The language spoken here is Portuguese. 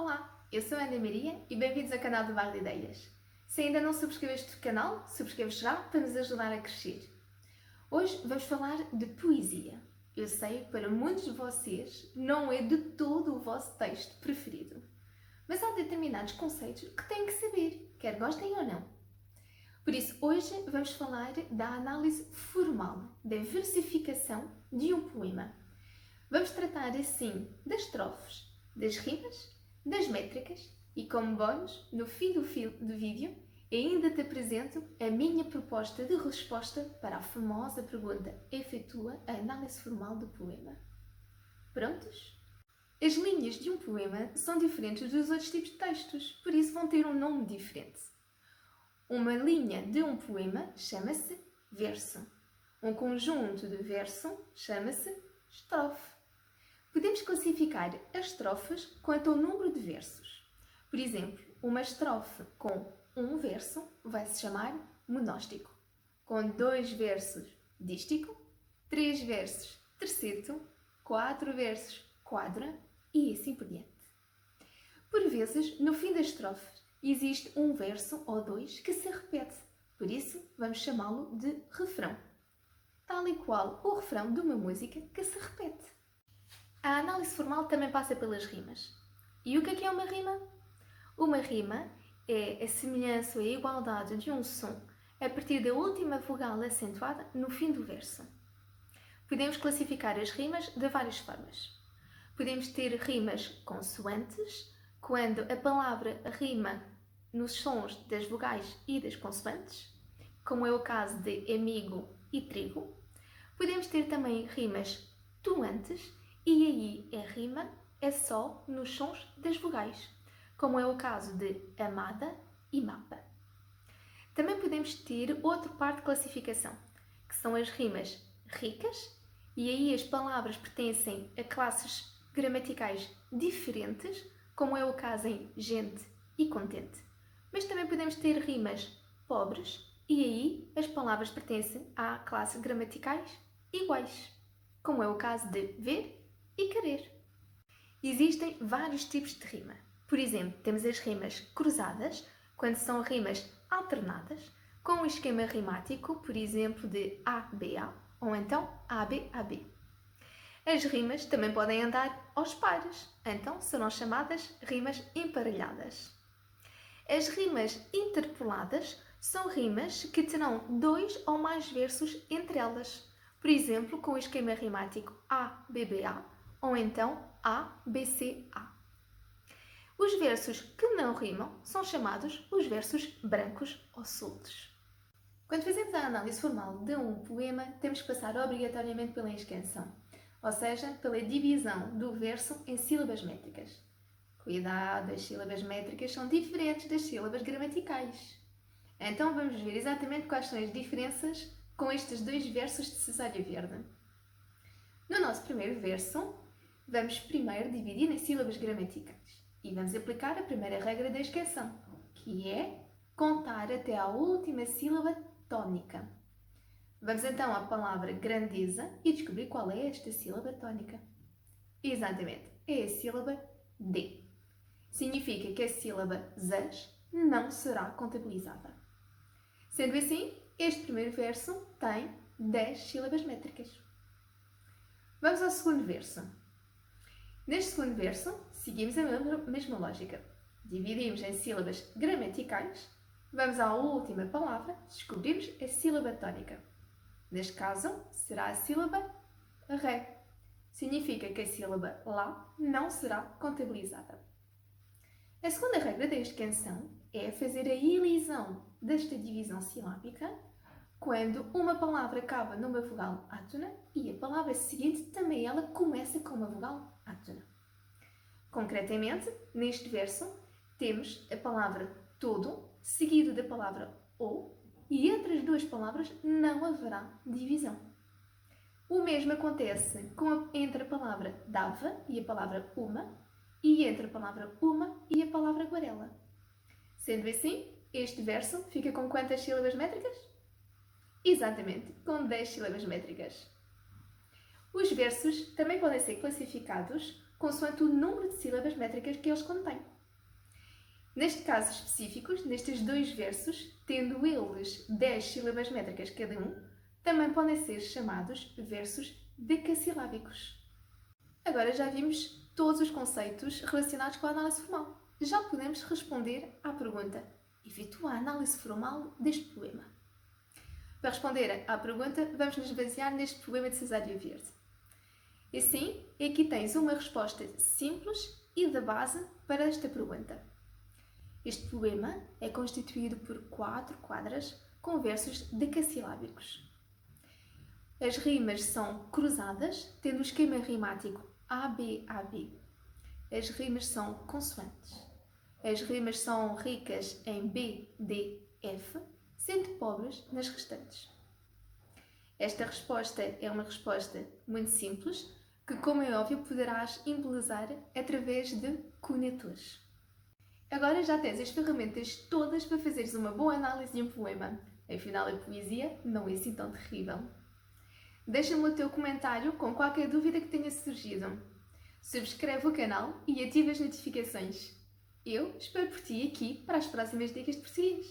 Olá, eu sou a Ana Maria e bem-vindos ao canal do Bar de Ideias. Se ainda não subscreveste o canal, subscreve já para nos ajudar a crescer. Hoje vamos falar de poesia. Eu sei, para muitos de vocês, não é de todo o vosso texto preferido. Mas há determinados conceitos que têm que saber, quer gostem ou não. Por isso, hoje vamos falar da análise formal, da versificação de um poema. Vamos tratar, assim, das estrofes, das rimas, das métricas e, como bónus, no fim do vídeo, ainda te apresento a minha proposta de resposta para a famosa pergunta: efetua a análise formal do poema. Prontos? As linhas de um poema são diferentes dos outros tipos de textos, por isso vão ter um nome diferente. Uma linha de um poema chama-se verso. Um conjunto de verso chama-se estrofe. Podemos classificar as estrofes quanto ao número de versos. Por exemplo, uma estrofe com um verso vai se chamar monóstico. Com 2 versos, dístico. 3 versos, terceto. 4 versos, quadra. E assim por diante. Por vezes, no fim da estrofe, existe um verso ou 2 que se repete. Por isso, vamos chamá-lo de refrão. Tal e qual o refrão de uma música que se repete. A análise formal também passa pelas rimas. E o que é uma rima? Uma rima é a semelhança ou a igualdade de um som a partir da última vogal acentuada no fim do verso. Podemos classificar as rimas de várias formas. Podemos ter rimas consoantes, quando a palavra rima nos sons das vogais e das consoantes, como é o caso de amigo e trigo. Podemos ter também rimas tuantes, e aí a rima é só nos sons das vogais, como é o caso de amada e mapa. Também podemos ter outra parte de classificação, que são as rimas ricas, e aí as palavras pertencem a classes gramaticais diferentes, como é o caso em gente e contente. Mas também podemos ter rimas pobres, e aí as palavras pertencem a classes gramaticais iguais, como é o caso de ver e querer. Existem vários tipos de rima. Por exemplo, temos as rimas cruzadas, quando são rimas alternadas, com o esquema rimático, por exemplo, de A-B-A, ou então A-B-A-B. As rimas também podem andar aos pares, então serão chamadas rimas emparelhadas. As rimas interpoladas são rimas que terão 2 ou mais versos entre elas, por exemplo, com o esquema rimático A-B-B-A, ou então A-B-C-A. Os versos que não rimam são chamados os versos brancos ou soltos. Quando fazemos a análise formal de um poema, temos que passar obrigatoriamente pela escansão, ou seja, pela divisão do verso em sílabas métricas. Cuidado, as sílabas métricas são diferentes das sílabas gramaticais. Então vamos ver exatamente quais são as diferenças com estes 2 versos de Cesário Verde. No nosso primeiro verso, vamos primeiro dividir em sílabas gramaticais e vamos aplicar a primeira regra da escansão, que é contar até à última sílaba tónica. Vamos então à palavra grandeza e descobrir qual é esta sílaba tónica. Exatamente, é a sílaba D. Significa que a sílaba zas não será contabilizada. Sendo assim, este primeiro verso tem 10 sílabas métricas. Vamos ao segundo verso. Neste segundo verso, seguimos a mesma lógica. Dividimos em sílabas gramaticais, vamos à última palavra, descobrimos a sílaba tónica. Neste caso, será a sílaba ré. Significa que a sílaba lá não será contabilizada. A segunda regra desta canção é fazer a elisão desta divisão silábica quando uma palavra acaba numa vogal átona e a palavra seguinte também ela começa com uma vogal átona. Concretamente, neste verso, temos a palavra todo, seguido da palavra ou, e entre as 2 palavras não haverá divisão. O mesmo acontece entre a palavra dava e a palavra uma, e entre a palavra uma e a palavra guarela. Sendo assim, este verso fica com quantas sílabas métricas? Exatamente, com 10 sílabas métricas. Os versos também podem ser classificados consoante o número de sílabas métricas que eles contêm. Neste caso específicos, nestes dois versos, tendo eles 10 sílabas métricas cada um, também podem ser chamados versos decassilábicos. Agora já vimos todos os conceitos relacionados com a análise formal. Já podemos responder à pergunta: efetua a análise formal deste poema. Para responder à pergunta, vamos nos basear neste poema de Cesário Verde. E assim, aqui tens uma resposta simples e de base para esta pergunta. Este poema é constituído por 4 quadras com versos decassilábicos. As rimas são cruzadas, tendo o esquema rimático AB-AB. As rimas são consoantes. As rimas são ricas em B, D, F, sendo pobres nas restantes. Esta resposta é uma resposta muito simples, que, como é óbvio, poderás embelezar através de conectores. Agora já tens as ferramentas todas para fazeres uma boa análise de um poema. Afinal, a poesia não é assim tão terrível. Deixa-me o teu comentário com qualquer dúvida que tenha surgido. Subscreve o canal e ativa as notificações. Eu espero por ti aqui para as próximas dicas de português.